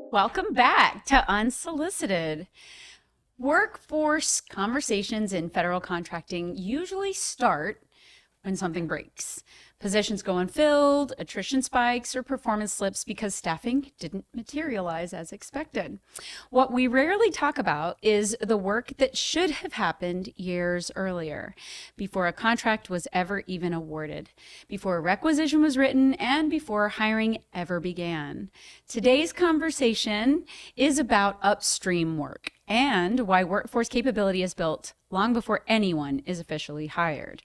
Welcome back to Unsolicited. Workforce conversations in federal contracting usually start when something breaks. Positions go unfilled, attrition spikes, or performance slips because staffing didn't materialize as expected. What we rarely talk about is the work that should have happened years earlier, before a contract was ever even awarded, before a requisition was written, and before hiring ever began. Today's conversation is about upstream work and why workforce capability is built long before anyone is officially hired.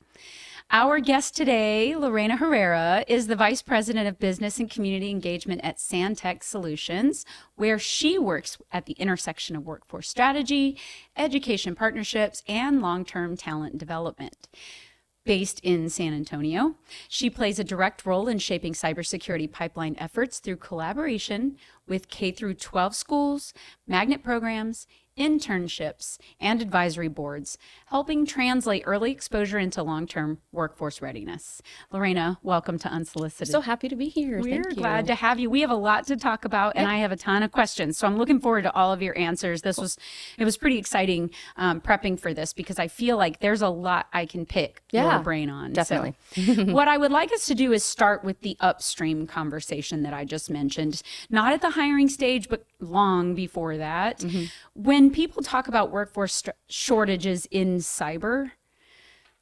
Our guest today, Lorena Herrera, is the Vice President of Business and Community Engagement at SandTech Solutions, where she works at the intersection of workforce strategy, education partnerships, and long-term talent development. Based in San Antonio, she plays a direct role in shaping cybersecurity pipeline efforts through collaboration with K-12 schools, magnet programs, internships, and advisory boards, helping translate early exposure into long-term workforce readiness. Lorena, welcome to Unsolicited. So happy to be here. We're Thank you. glad to have you. We have a lot to talk about, and I have a ton of questions. So I'm looking forward to all of your answers. It was pretty exciting prepping for this because I feel like there's a lot I can pick your brain on. Definitely. So what I would like us to do is start with the upstream conversation that I just mentioned, not at the hiring stage, but long before that. Mm-hmm. When people talk about workforce shortages in cyber,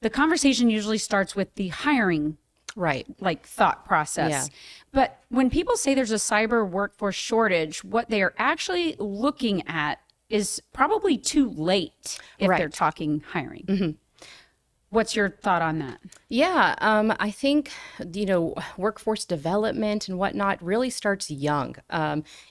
the conversation usually starts with the hiring thought process. Yeah. But when people say there's a cyber workforce shortage, what they are actually looking at is probably too late if they're talking hiring. Mm-hmm. What's your thought on that? Yeah, I think, workforce development and whatnot really starts young.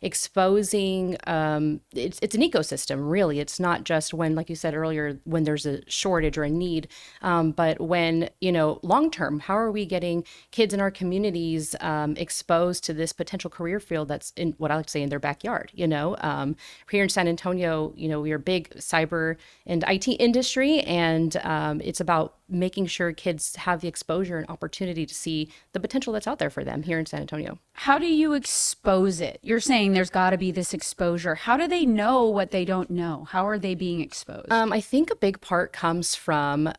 Exposing, it's an ecosystem, really. It's not just when, like you said earlier, when there's a shortage or a need, but when, long-term, how are we getting kids in our communities exposed to this potential career field that's in what I like to say in their backyard, Here in San Antonio, we are a big cyber and IT industry, and it's about making sure kids have the exposure and opportunity to see the potential that's out there for them here in San Antonio. How do you expose it? You're saying there's got to be this exposure. How do they know what they don't know? How are they being exposed? I think a big part comes from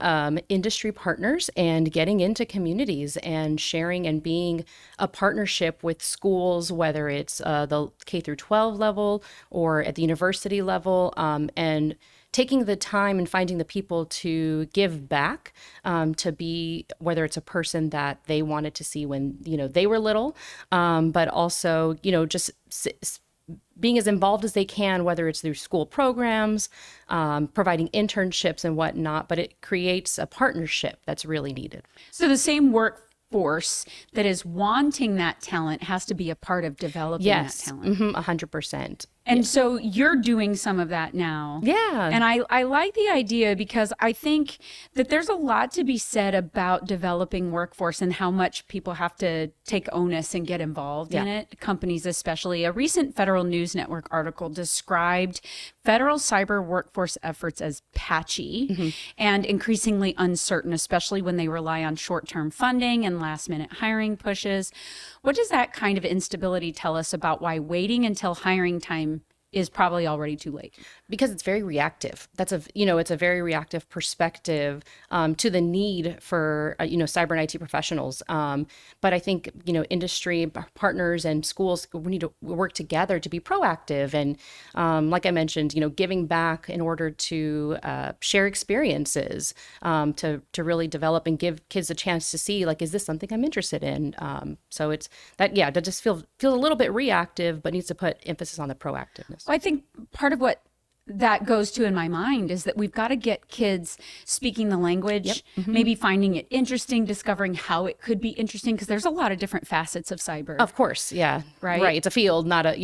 industry partners and getting into communities and sharing and being a partnership with schools, whether it's the K-12 level or at the university level, and taking the time and finding the people to give back, to be, whether it's a person that they wanted to see when, they were little, but also, just being as involved as they can, whether it's through school programs, providing internships and whatnot, but it creates a partnership that's really needed. So the same workforce that is wanting that talent has to be a part of developing that talent. 100%. And so you're doing some of that now. Yeah. And I like the idea because I think that there's a lot to be said about developing workforce and how much people have to take onus and get involved in it, companies especially. A recent Federal News Network article described federal cyber workforce efforts as patchy and increasingly uncertain, especially when they rely on short-term funding and last-minute hiring pushes. What does that kind of instability tell us about why waiting until hiring time is probably already too late? Because it's very reactive. It's a very reactive perspective to the need for, cyber and IT professionals. But I think, industry partners and schools, we need to work together to be proactive. And like I mentioned, giving back in order to share experiences, to really develop and give kids a chance to see, is this something I'm interested in? So it's that just feels a little bit reactive, but needs to put emphasis on the proactiveness. Well, I think part of what that goes to in my mind is that we've got to get kids speaking the language, maybe finding it interesting, discovering how it could be interesting, because there's a lot of different facets of cyber. Of course, yeah. Right? Right, it's a field, not a,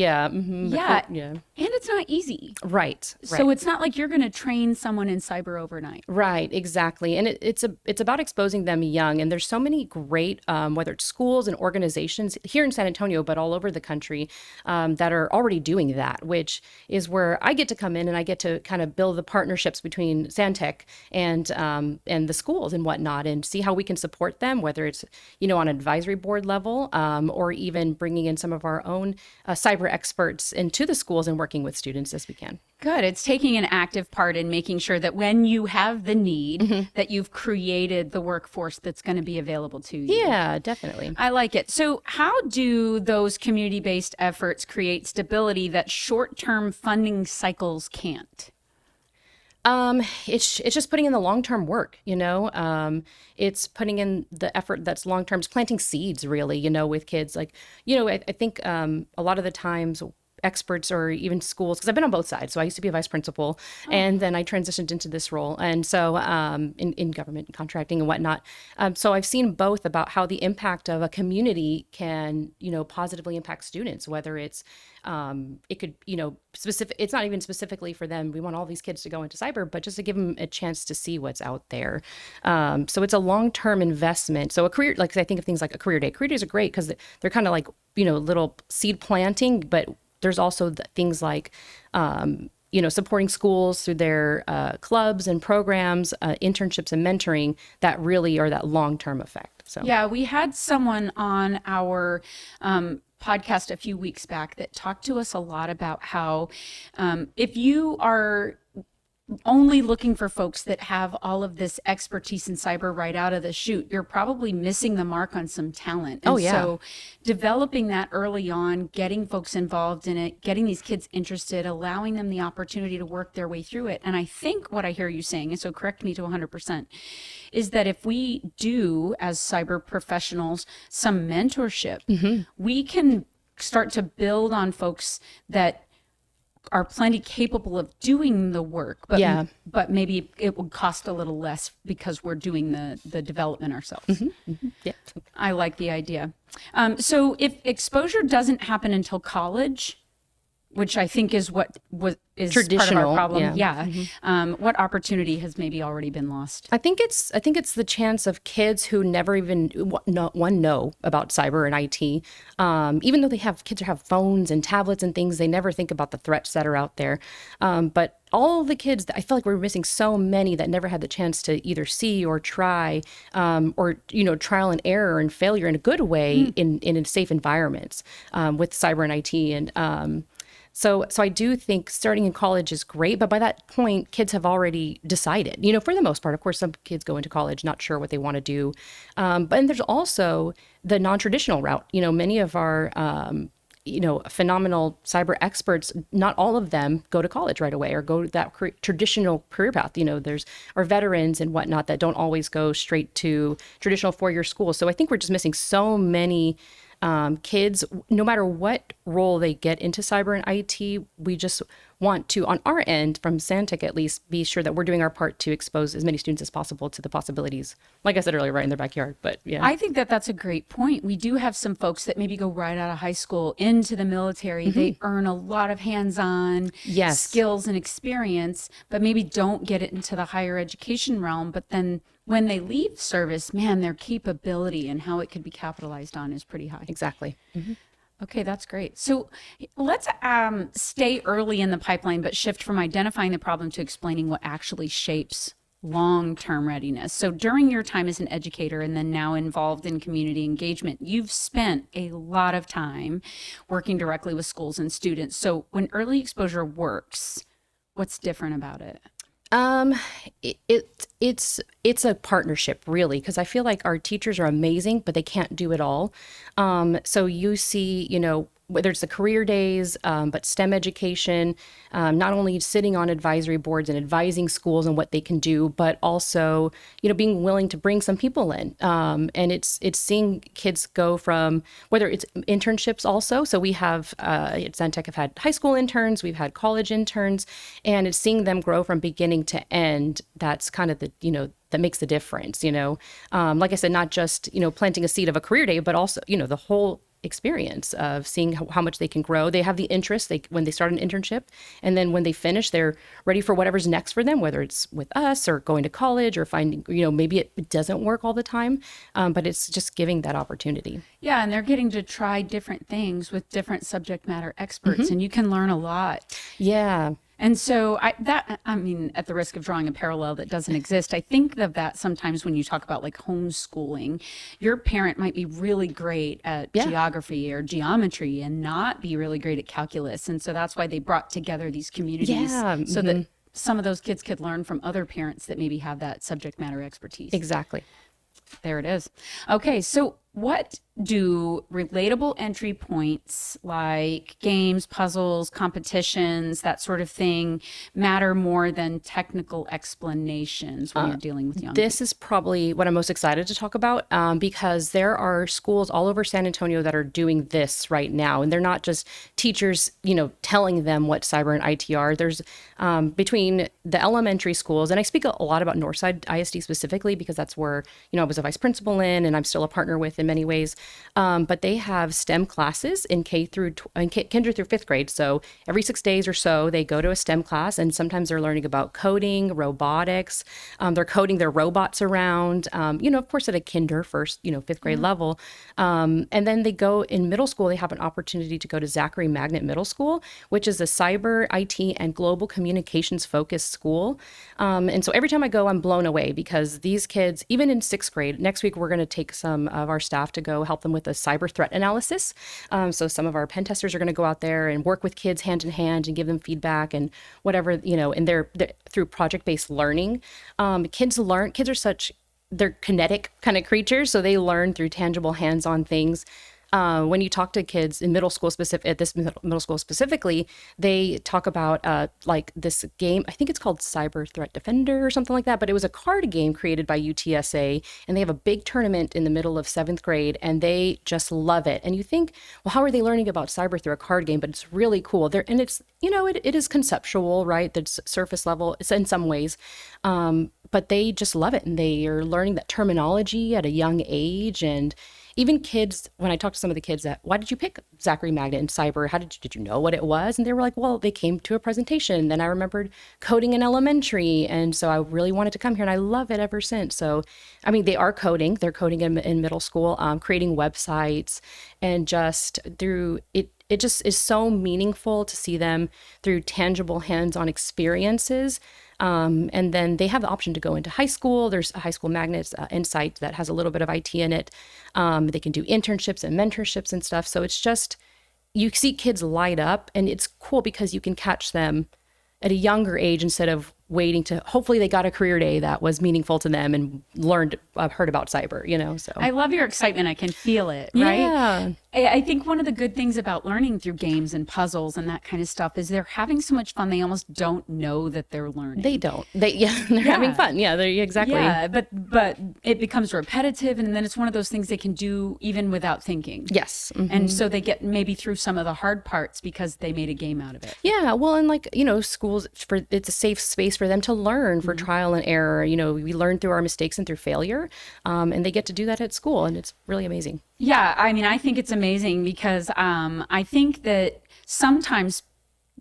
And it's not easy. Right. So it's not like you're going to train someone in cyber overnight. Right, exactly. And it's about exposing them young. And there's so many great, whether it's schools and organizations here in San Antonio, but all over the country, that are already doing that, which is where I get to come in and I get to kind of build the partnerships between SandTech and the schools and whatnot, and see how we can support them, whether it's, on an advisory board level, or even bringing in some of our own cyber experts into the schools and working with students as we can. Good. It's taking an active part in making sure that when you have the need, that you've created the workforce that's going to be available to you. Yeah, definitely. I like it. So how do those community-based efforts create stability that short-term funding cycles can't? It's just putting in the long-term work, it's putting in the effort that's long-term, it's planting seeds really, with kids. Like, I think, a lot of the times experts or even schools, because I've been on both sides. So I used to be a vice principal, and then I transitioned into this role. And so in government contracting and whatnot. So I've seen both about how the impact of a community can, positively impact students, whether it's, it could, specific, it's not even specifically for them. We want all these kids to go into cyber, but just to give them a chance to see what's out there. So it's a long-term investment. So a career, like I think of things like a career day. Career days are great because they're kind of like, little seed planting, but there's also things like, supporting schools through their clubs and programs, internships and mentoring that really are that long-term effect. So yeah, we had someone on our podcast a few weeks back that talked to us a lot about how if you are only looking for folks that have all of this expertise in cyber right out of the chute, you're probably missing the mark on some talent. And so developing that early on, getting folks involved in it, getting these kids interested, allowing them the opportunity to work their way through it. And I think what I hear you saying, and so correct me to 100%, is that if we do, as cyber professionals, some mentorship, we can start to build on folks that are plenty capable of doing the work, but maybe it would cost a little less because we're doing the development ourselves. Yeah, I like the idea. So if exposure doesn't happen until college, which I think is what is traditional, part of our problem. What opportunity has maybe already been lost? I think it's the chance of kids who never even know about cyber and IT, even though kids have phones and tablets and things, they never think about the threats that are out there. But all the kids, I feel like we're missing so many that never had the chance to either see or try, or trial and error and failure in a good way in safe environments with cyber and IT. And So I do think starting in college is great, but by that point, kids have already decided, for the most part. Of course, some kids go into college not sure what they want to do. But then there's also the non-traditional route. Many of our, phenomenal cyber experts, not all of them go to college right away or go that traditional career path. There's our veterans and whatnot that don't always go straight to traditional four-year school. So I think we're just missing so many kids, no matter what role they get into cyber and IT. We just want to, on our end, from SandTech at least, be sure that we're doing our part to expose as many students as possible to the possibilities, like I said earlier, right in their backyard. But yeah, I think that's a great point. We do have some folks that maybe go right out of high school into the military. They earn a lot of hands-on skills and experience, but maybe don't get it into the higher education realm. But then when they leave service, man, their capability and how it could be capitalized on is pretty high. Exactly. Okay, that's great. So let's stay early in the pipeline, but shift from identifying the problem to explaining what actually shapes long-term readiness. So during your time as an educator and then now involved in community engagement, you've spent a lot of time working directly with schools and students. So when early exposure works, what's different about it? It's a partnership really, because I feel like our teachers are amazing, but they can't do it all. So you see, whether it's the career days, but STEM education, not only sitting on advisory boards and advising schools on what they can do, but also, being willing to bring some people in. And it's seeing kids go from, whether it's internships also. So we have, at SandTech have had high school interns, we've had college interns, and it's seeing them grow from beginning to end. That's kind of the, that makes the difference, like I said, not just, planting a seed of a career day, but also, the whole experience of seeing how much they can grow. They have the interest when they start an internship, and then when they finish, they're ready for whatever's next for them, whether it's with us or going to college or finding, maybe it doesn't work all the time, but it's just giving that opportunity. Yeah, and they're getting to try different things with different subject matter experts, and you can learn a lot. Yeah. And so I mean, at the risk of drawing a parallel that doesn't exist, I think of that sometimes when you talk about like homeschooling. Your parent might be really great at geography or geometry and not be really great at calculus. And so that's why they brought together these communities so that some of those kids could learn from other parents that maybe have that subject matter expertise. Exactly. There it is. Okay, so what do relatable entry points like games, puzzles, competitions, that sort of thing matter more than technical explanations when you're dealing with young people? This is probably what I'm most excited to talk about because there are schools all over San Antonio that are doing this right now. And they're not just teachers, telling them what cyber and IT are. There's between the elementary schools, and I speak a lot about Northside ISD specifically because that's where, I was a vice principal in and I'm still a partner with in many ways. But they have STEM classes in kinder through fifth grade. So every 6 days or so, they go to a STEM class, and sometimes they're learning about coding, robotics. They're coding their robots around, of course, at a kinder first, fifth grade level. And then they go in middle school, they have an opportunity to go to Zachary Magnet Middle School, which is a cyber, IT, and global communications focused school. And so every time I go, I'm blown away because these kids, even in sixth grade, next week, we're going to take some of our staff to go help them with a cyber threat analysis. So some of our pen testers are going to go out there and work with kids hand in hand and give them feedback and whatever, and they're through project-based learning. Kids they're kinetic kind of creatures. So they learn through tangible hands-on things. When you talk to kids in middle school middle school specifically, they talk about like this game. I think it's called Cyber Threat Defender or something like that. But it was a card game created by UTSA, and they have a big tournament in the middle of seventh grade, and they just love it. And you think, well, how are they learning about cyber through a card game? But it's really cool. And it's it is conceptual, right? That's surface level. It's in some ways. But they just love it, and they are learning that terminology at a young age. And even kids, when I talked to some of the kids why did you pick Zachary Magnet and cyber? Did you know what it was? And they were like, well, they came to a presentation. Then I remembered coding in elementary. And so I really wanted to come here, and I love it ever since. So, I mean, they are coding. They're coding in middle school, creating websites, and just through it. It just is so meaningful to see them through tangible hands-on experiences. And then they have the option to go into high school. There's a High School Magnets Insight that has a little bit of IT in it. They can do internships and mentorships and stuff. So it's just, you see kids light up, and it's cool because you can catch them at a younger age instead of waiting to, hopefully they got a career day that was meaningful to them and heard about cyber, so. I love your excitement. I can feel it, right? Yeah. I think one of the good things about learning through games and puzzles and that kind of stuff is they're having so much fun. They almost don't know that they're learning. They don't. They're having fun. Yeah, exactly. Yeah, but it becomes repetitive, and then it's one of those things they can do even without thinking. Yes. Mm-hmm. And so they get maybe through some of the hard parts because they made a game out of it. Yeah, well, and schools, it's a safe space for them to learn for trial and error. We learn through our mistakes and through failure, and they get to do that at school, and it's really amazing. Yeah, I mean, I think it's amazing because I think that sometimes,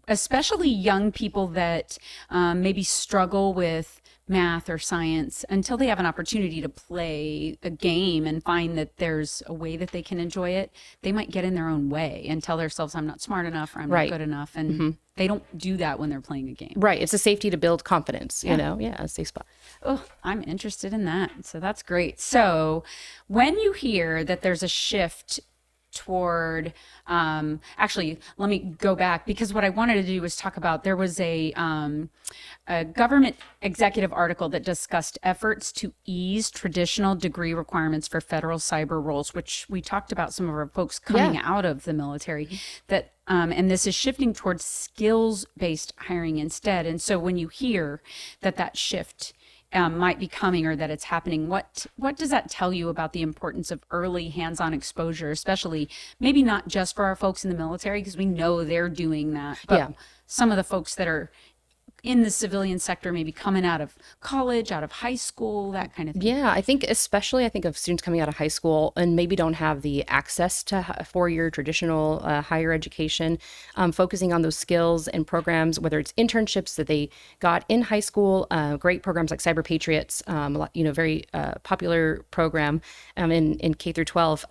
especially young people that maybe struggle with math or science, until they have an opportunity to play a game and find that there's a way that they can enjoy it, they might get in their own way and tell themselves, I'm not smart enough or I'm not good enough. And they don't do that when they're playing a game. Right. It's a safety to build confidence, a safe spot. Oh, I'm interested in that. So that's great. So when you hear that there's a shift toward, actually, let me go back, because what I wanted to do was talk about, there was a government executive article that discussed efforts to ease traditional degree requirements for federal cyber roles, which we talked about some of our folks coming out of the military, that and this is shifting towards skills-based hiring instead. And so when you hear that shift might be coming, or that it's happening, what does that tell you about the importance of early hands-on exposure, especially maybe not just for our folks in the military, because we know they're doing that, but some of the folks that are in the civilian sector, maybe coming out of college, out of high school, that kind of thing? Yeah, I think especially I think of students coming out of high school and maybe don't have the access to a four-year traditional higher education, focusing on those skills and programs, whether it's internships that they got in high school, great programs like Cyber Patriots, very popular program in K through 12.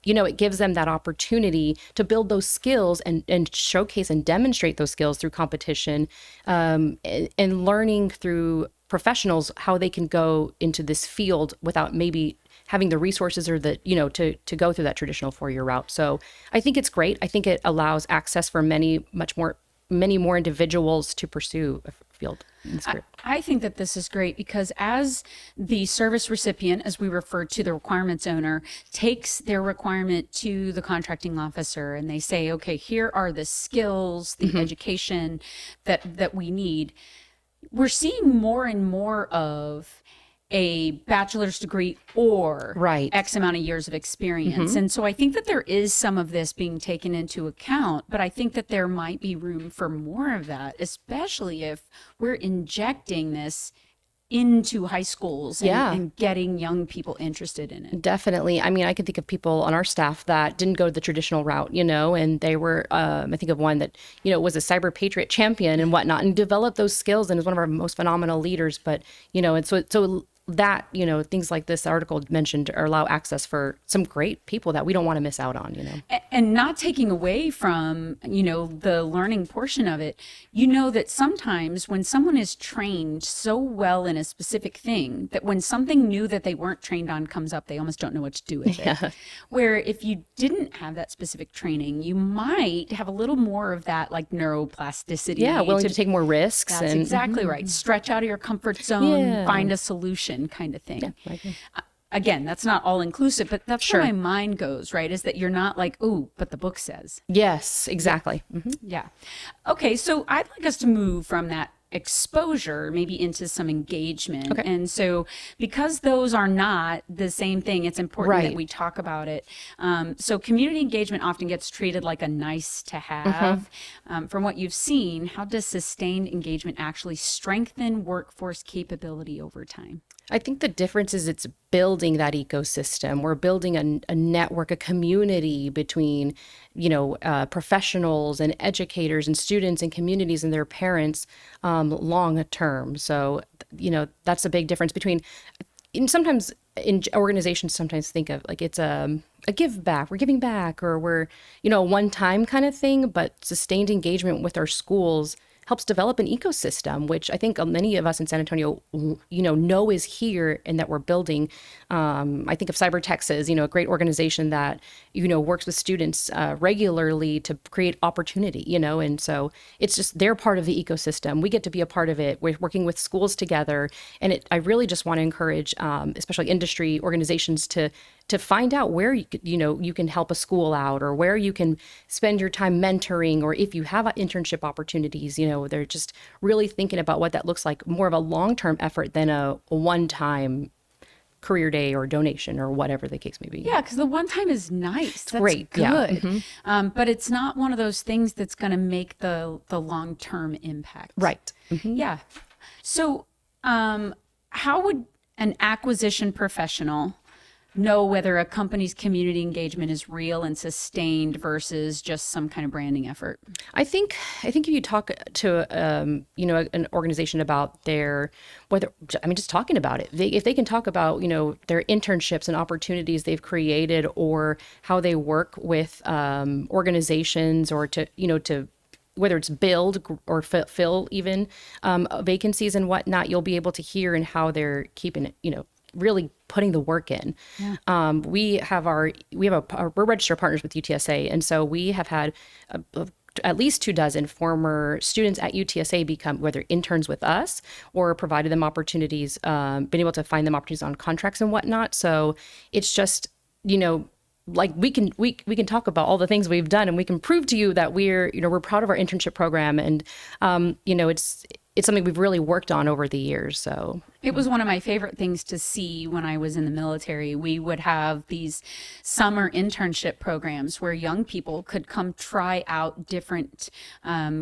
It gives them that opportunity to build those skills and showcase and demonstrate those skills through competition, and learning through professionals how they can go into this field without maybe having the resources or to go through that traditional four-year route. So I think it's great. I think it allows access for many more individuals to pursue a field. I think that this is great because as the service recipient, as we refer to the requirements owner, takes their requirement to the contracting officer and they say, okay, here are the skills, the education that we need. We're seeing more and more of a bachelor's degree or X amount of years of experience. And so I think that there is some of this being taken into account, but I think that there might be room for more of that, especially if we're injecting this into high schools and getting young people interested in it. Definitely. I mean, I can think of people on our staff that didn't go the traditional route, and they were, I think of one that, was a Cyber Patriot champion and whatnot and developed those skills and is one of our most phenomenal leaders. But, and so that, things like this article mentioned allow access for some great people that we don't want to miss out on, And not taking away from, the learning portion of it, that sometimes when someone is trained so well in a specific thing that when something new that they weren't trained on comes up, they almost don't know what to do with it. Where if you didn't have that specific training, you might have a little more of that like neuroplasticity. Yeah, willing to take more risks. That's exactly right. Stretch out of your comfort zone, find a solution kind of thing. Yeah, right. Again, that's not all inclusive, but that's where my mind goes, right? Is that you're not like, oh, but the book says. Yes, exactly. Yeah. Okay, so I'd like us to move from that exposure maybe into some engagement. Okay. And so because those are not the same thing, it's important that we talk about it. So community engagement often gets treated like a nice to have. From what you've seen, how does sustained engagement actually strengthen workforce capability over time? I think the difference is it's building that ecosystem. We're building a network, a community between, professionals and educators and students and communities and their parents long term. So, that's a big difference between, sometimes in organizations sometimes think of like it's a give back, we're giving back, or we're, a one-time kind of thing, but sustained engagement with our schools helps develop an ecosystem, which I think many of us in San Antonio, know is here and that we're building. I think of Cyber Texas, a great organization that, works with students regularly to create opportunity, and so it's just they're part of the ecosystem. We get to be a part of it. We're working with schools together. And I really just want to encourage, especially industry organizations to find out where you can help a school out or where you can spend your time mentoring, or if you have internship opportunities, they're just really thinking about what that looks like, more of a long-term effort than a one-time career day or donation or whatever the case may be. Yeah, because the one time is nice. That's great. Good. Yeah. But it's not one of those things that's going to make the long-term impact. Right. Yeah. So how would an acquisition professional know whether a company's community engagement is real and sustained versus just some kind of branding effort? I think if you talk to an organization about just talking about it, if they can talk about their internships and opportunities they've created, or how they work with organizations, or to whether it's build or fill even vacancies and whatnot, you'll be able to hear and how they're keeping it, really putting the work in. Yeah. We're registered partners with UTSA. And so we have had at least 24 former students at UTSA become whether interns with us or provided them opportunities, been able to find them opportunities on contracts and whatnot. So it's just, like we can talk about all the things we've done, and we can prove to you that we're proud of our internship program. And, it's something we've really worked on over the years. So It was one of my favorite things to see when I was in the military. We would have these summer internship programs where young people could come try out different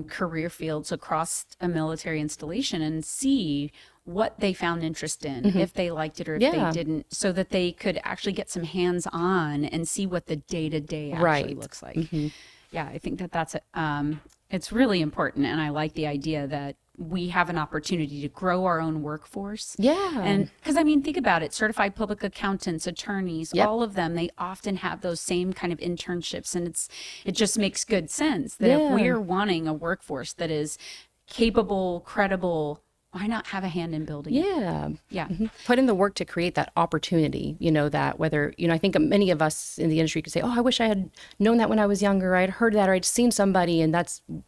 career fields across a military installation and see what they found interest in, if they liked it or if they didn't, so that they could actually get some hands-on and see what the day-to-day actually looks like. Yeah, I think that that's it's really important, and I like the idea that we have an opportunity to grow our own workforce. Yeah. And because I mean, think about it, certified public accountants, attorneys, all of them, they often have those same kind of internships, and it just makes good sense that if we're wanting a workforce that is capable, credible, why not have a hand in building it? Yeah. Put in the work to create that opportunity, that whether, I think many of us in the industry could say, oh, I wish I had known that when I was younger. I'd heard that or I'd seen somebody, and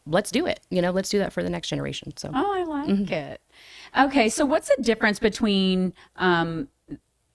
let's do it. Let's do that for the next generation. So. Oh, I like it. Okay. So what's the difference between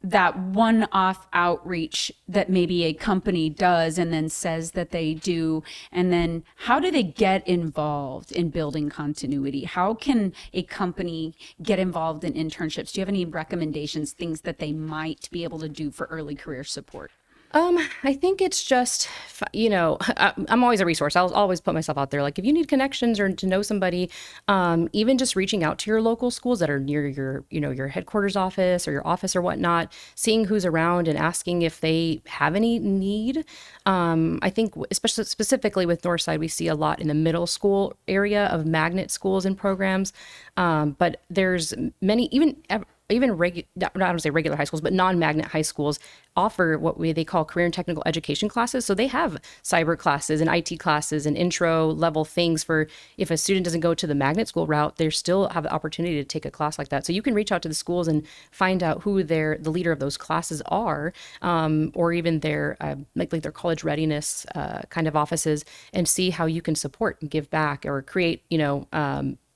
that one-off outreach that maybe a company does and then says that they do, and then how do they get involved in building continuity? How can a company get involved in internships? Do you have any recommendations, things that they might be able to do for early career support? I think it's just, I'm always a resource. I'll always put myself out there. Like if you need connections or to know somebody, even just reaching out to your local schools that are near your headquarters office or your office or whatnot, seeing who's around and asking if they have any need. I think especially specifically with Northside, we see a lot in the middle school area of magnet schools and programs. But there's many, even I don't want to say regular high schools, but non-magnet high schools offer what they call career and technical education classes. So they have cyber classes and IT classes and intro level things for if a student doesn't go to the magnet school route, they still have the opportunity to take a class like that. So you can reach out to the schools and find out who the leader of those classes are, or even their like their college readiness kind of offices, and see how you can support and give back or create,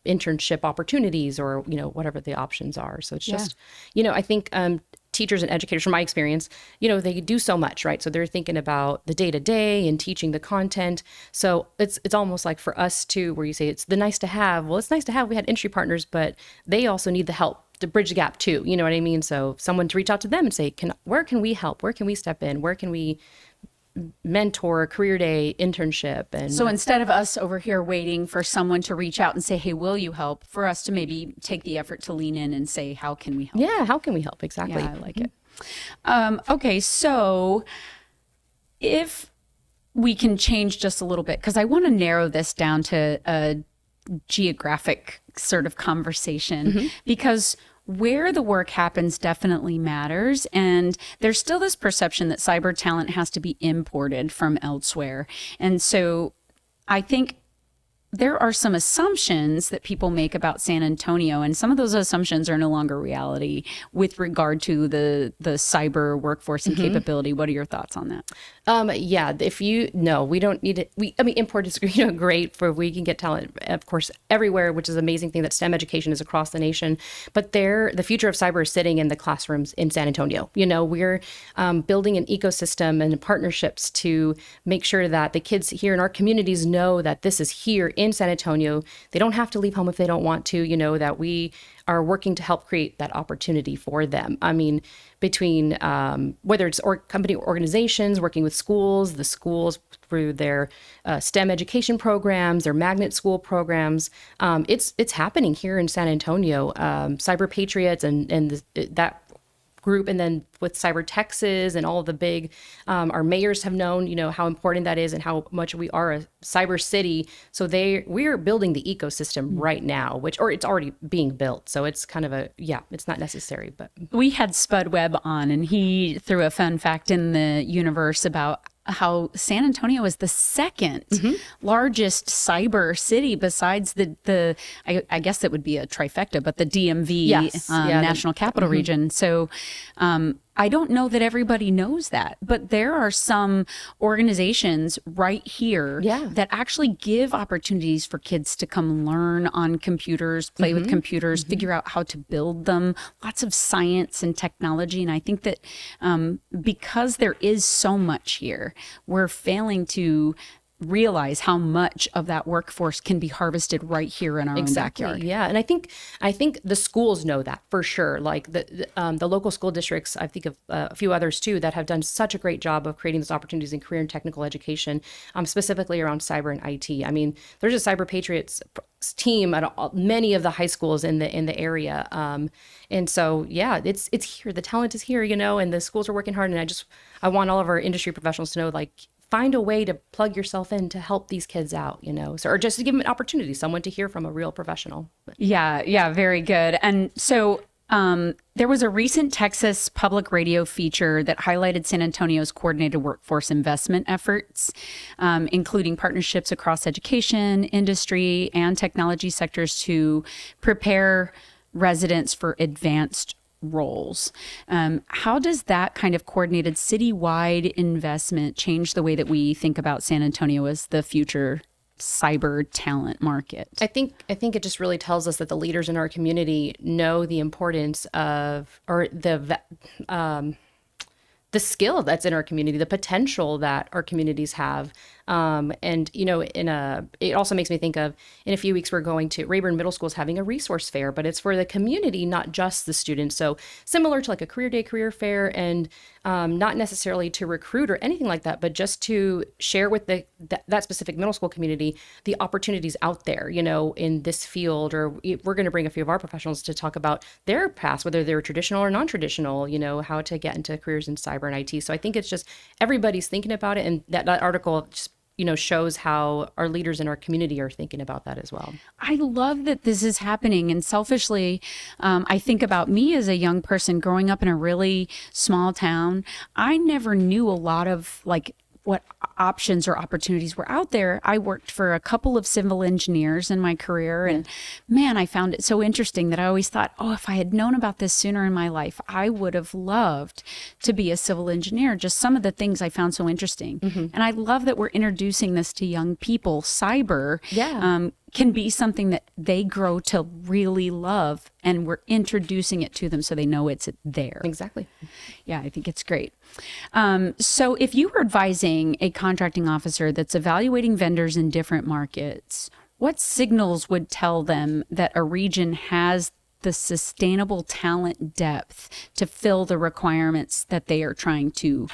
internship opportunities or, whatever the options are. So it's just, I think teachers and educators, from my experience, they do so much, right? So they're thinking about the day to day and teaching the content. So it's almost like for us too, where you say it's the nice to have. Well, it's nice to have. We had industry partners, but they also need the help to bridge the gap too. You know what I mean? So someone to reach out to them and say, where can we help? Where can we step in? Where can we mentor a career day internship? And so instead of us over here waiting for someone to reach out and say, hey, will you help, for us to maybe take the effort to lean in and say, how can we help? Yeah, how can we help? Exactly. Yeah, I like it. Okay, so if we can change just a little bit, because I want to narrow this down to a geographic sort of conversation, because where the work happens definitely matters. And there's still this perception that cyber talent has to be imported from elsewhere. And so I think there are some assumptions that people make about San Antonio, and some of those assumptions are no longer reality with regard to the cyber workforce and capability. What are your thoughts on that? Yeah, we don't need it. Import is great for we can get talent, of course, everywhere, which is an amazing thing that STEM education is across the nation. But the future of cyber is sitting in the classrooms in San Antonio. We're building an ecosystem and partnerships to make sure that the kids here in our communities know that this is here in San Antonio. They don't have to leave home if they don't want to, that we are working to help create that opportunity for them. I mean, between whether it's company organizations working with schools, the schools through their STEM education programs, their magnet school programs, it's happening here in San Antonio. Cyber Patriots and that group, and then with Cyber Texas and all of the big, our mayors have known, how important that is and how much we are a cyber city. So we're building the ecosystem right now, or it's already being built. So it's kind of it's not necessary, but. We had Spud Webb on, and he threw a fun fact in the universe about how San Antonio is the second largest cyber city besides I guess it would be a trifecta, but the DMV, National Capital Region. So I don't know that everybody knows that, but there are some organizations right here that actually give opportunities for kids to come learn on computers, play with computers, figure out how to build them, lots of science and technology. And I think that because there is so much here, we're failing to realize how much of that workforce can be harvested right here in our own backyard. Yeah, and I think the schools know that for sure. Like the local school districts, I think of a few others too that have done such a great job of creating those opportunities in career and technical education, specifically around cyber and IT. I mean, there's a Cyber Patriots team at many of the high schools in the area, and so yeah, it's here. The talent is here, and the schools are working hard. And I want all of our industry professionals to know, like, find a way to plug yourself in to help these kids out, so, or just to give them an opportunity, someone to hear from, a real professional. Yeah, very good. And so there was a recent Texas public radio feature that highlighted San Antonio's coordinated workforce investment efforts, including partnerships across education, industry, and technology sectors to prepare residents for advanced roles. How does that kind of coordinated citywide investment change the way that we think about San Antonio as the future cyber talent market? I think it just really tells us that the leaders in our community know the importance of, or the skill that's in our community, the potential that our communities have. And, it also makes me think of, in a few weeks, we're going to Rayburn Middle School is having a resource fair, but it's for the community, not just the students. So similar to like a career day, career fair, and not necessarily to recruit or anything like that, but just to share with that specific middle school community the opportunities out there, in this field. Or we're going to bring a few of our professionals to talk about their paths, whether they're traditional or non-traditional, how to get into careers in cyber and IT. So I think it's just everybody's thinking about it. And that article just shows how our leaders in our community are thinking about that as well. I love that this is happening. And selfishly, I think about me as a young person growing up in a really small town. I never knew a lot of what options or opportunities were out there. I worked for a couple of civil engineers in my career, and man, I found it so interesting that I always thought, if I had known about this sooner in my life, I would have loved to be a civil engineer. Just some of the things I found so interesting. And I love that we're introducing this to young people. Cyber can be something that they grow to really love, and we're introducing it to them so they know it's there. Exactly. Yeah, I think it's great. So if you were advising a contracting officer that's evaluating vendors in different markets, what signals would tell them that a region has the sustainable talent depth to fill the requirements that they are trying to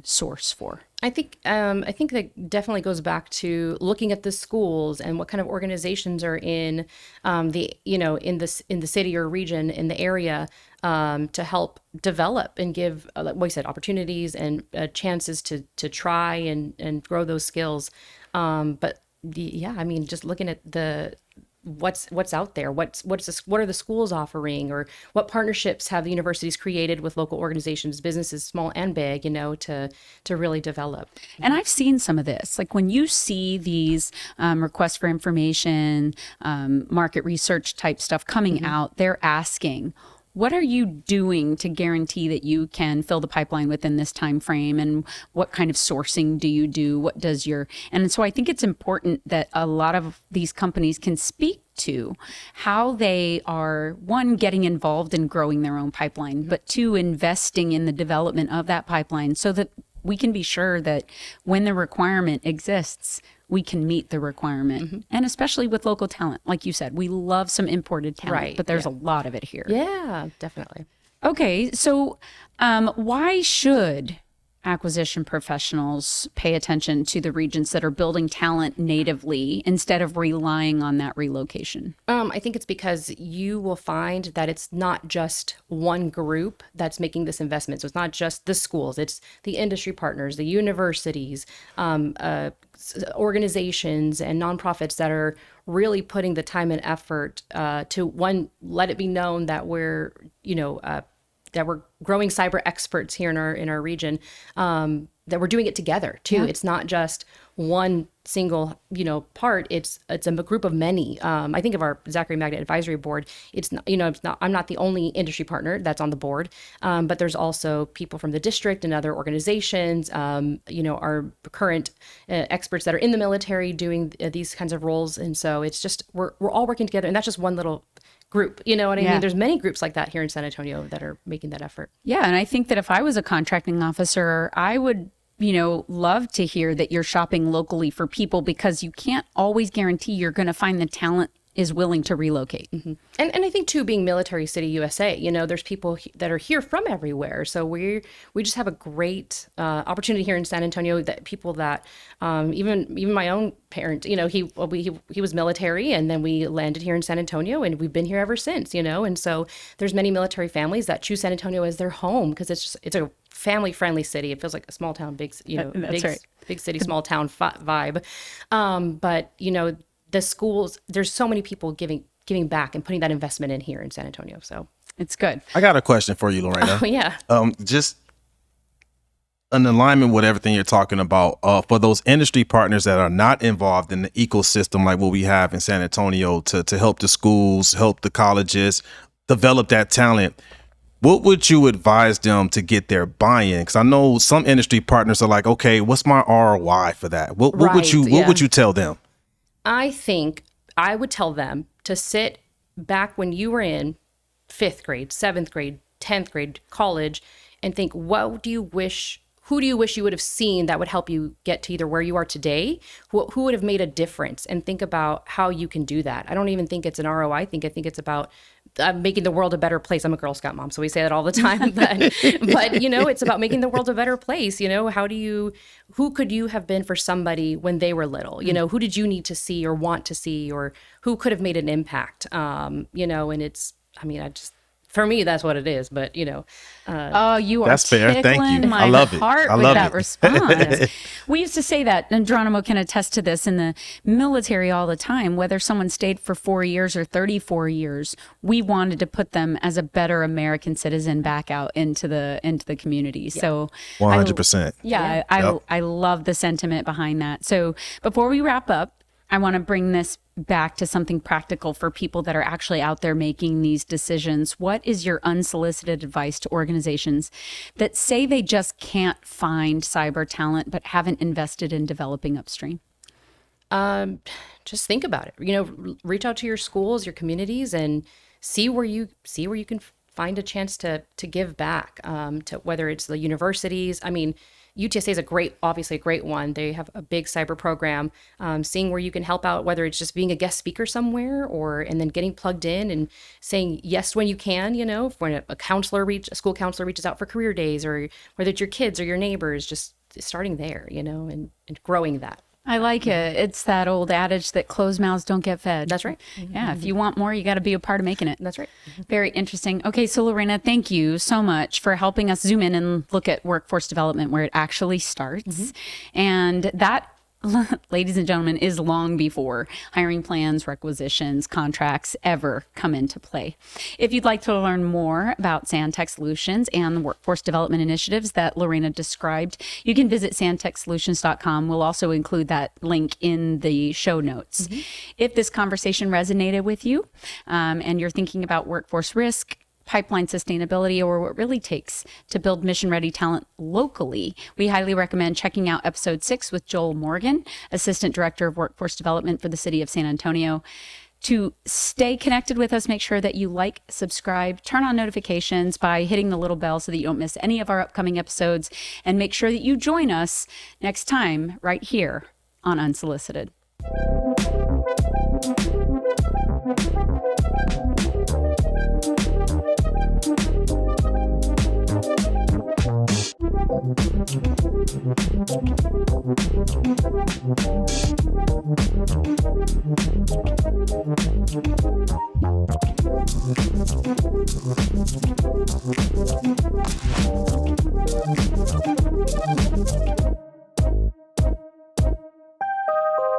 source for? I think that definitely goes back to looking at the schools and what kind of organizations are in in the city or region in the area to help develop and give, like we said, opportunities and chances to try and grow those skills. Just looking at what's out there, what are the schools offering, or what partnerships have the universities created with local organizations, businesses, small and big, to really develop. And I've seen some of this, like when you see these requests for information, market research type stuff coming out, they're asking, what are you doing to guarantee that you can fill the pipeline within this time frame? And what kind of sourcing do you do? And so I think it's important that a lot of these companies can speak to how they are, one, getting involved in growing their own pipeline, but two, investing in the development of that pipeline so that we can be sure that when the requirement exists, we can meet the requirement. And especially with local talent. Like you said, we love some imported talent, but there's a lot of it here. Yeah, definitely. Okay, so why should acquisition professionals pay attention to the regions that are building talent natively instead of relying on that relocation? I think it's because you will find that it's not just one group that's making this investment. So it's not just the schools, it's the industry partners, the universities, organizations and nonprofits that are really putting the time and effort to, one, let it be known that we're growing cyber experts here in our region, that we're doing it together too. Yeah. It's not just one single, part. It's a group of many. I think of our Zachary Magnet Advisory Board. I'm not the only industry partner that's on the board, but there's also people from the district and other organizations, our current experts that are in the military doing these kinds of roles. And so it's just, we're all working together, and that's just one little group. You know what I mean? There's many groups like that here in San Antonio that are making that effort. Yeah. And I think that if I was a contracting officer, I would love to hear that you're shopping locally for people, because you can't always guarantee you're going to find the talent is willing to relocate. And I think too, being Military City, USA, there's people that are here from everywhere. So we just have a great opportunity here in San Antonio, that people that even my own parent, he was military, and then we landed here in San Antonio, and we've been here ever since. And so there's many military families that choose San Antonio as their home, because it's a family friendly city. It feels like a small town, big city, small town vibe. But the schools, there's so many people giving back and putting that investment in here in San Antonio. So it's good. I got a question for you, Lorena. Oh, yeah. Just in alignment with everything you're talking about, for those industry partners that are not involved in the ecosystem like what we have in San Antonio to help the schools, help the colleges develop that talent, what would you advise them to get their buy-in? Because I know some industry partners are like, okay, what's my ROI for that? What would you tell them? I think I would tell them to sit back when you were in 5th grade, 7th grade, 10th grade, college, and think, who do you wish you would have seen that would help you get to either where you are today? Who would have made a difference? And think about how you can do that. I don't even think it's an ROI. I think it's about making the world a better place. I'm a Girl Scout mom, so we say that all the time. But it's about making the world a better place. Who could you have been for somebody when they were little? Who did you need to see or want to see, or who could have made an impact? And it's, for me, that's what it is. But oh, you are that's fair. Thank you. My I love it. heart I with love that it. response. We used to say that, and Geronimo can attest to this, in the military all the time. Whether someone stayed for 4 years or 34 years, we wanted to put them as a better American citizen back out into the community. Yeah. So 100%. I love the sentiment behind that. So before we wrap up, I want to bring this back to something practical for people that are actually out there making these decisions. What is your unsolicited advice to organizations that say they just can't find cyber talent but haven't invested in developing upstream? Just think about it. Reach out to your schools, your communities, and see where you can find a chance to give back. To whether it's the universities. UTSA is obviously a great one. They have a big cyber program. Seeing where you can help out, whether it's just being a guest speaker somewhere, and then getting plugged in and saying yes when you can. When a school counselor reaches out for career days, or whether it's your kids or your neighbors, just starting there, and growing that. I like it. It's that old adage that closed mouths don't get fed. That's right. Yeah. If you want more, you got to be a part of making it. That's right. Very interesting. Okay. So Lorena, thank you so much for helping us zoom in and look at workforce development where it actually starts. And that, ladies and gentlemen, is long before hiring plans, requisitions, contracts ever come into play. If you'd like to learn more about SandTech Solutions and the workforce development initiatives that Lorena described, you can visit sandtechsolutions.com. We'll also include that link in the show notes. If this conversation resonated with you, and you're thinking about workforce risk, pipeline sustainability, or what it really takes to build mission-ready talent locally, we highly recommend checking out episode 6 with Joel Morgan, Assistant Director of Workforce Development for the City of San Antonio. To stay connected with us, make sure that you like, subscribe, turn on notifications by hitting the little bell so that you don't miss any of our upcoming episodes, and make sure that you join us next time right here on Unsolicited.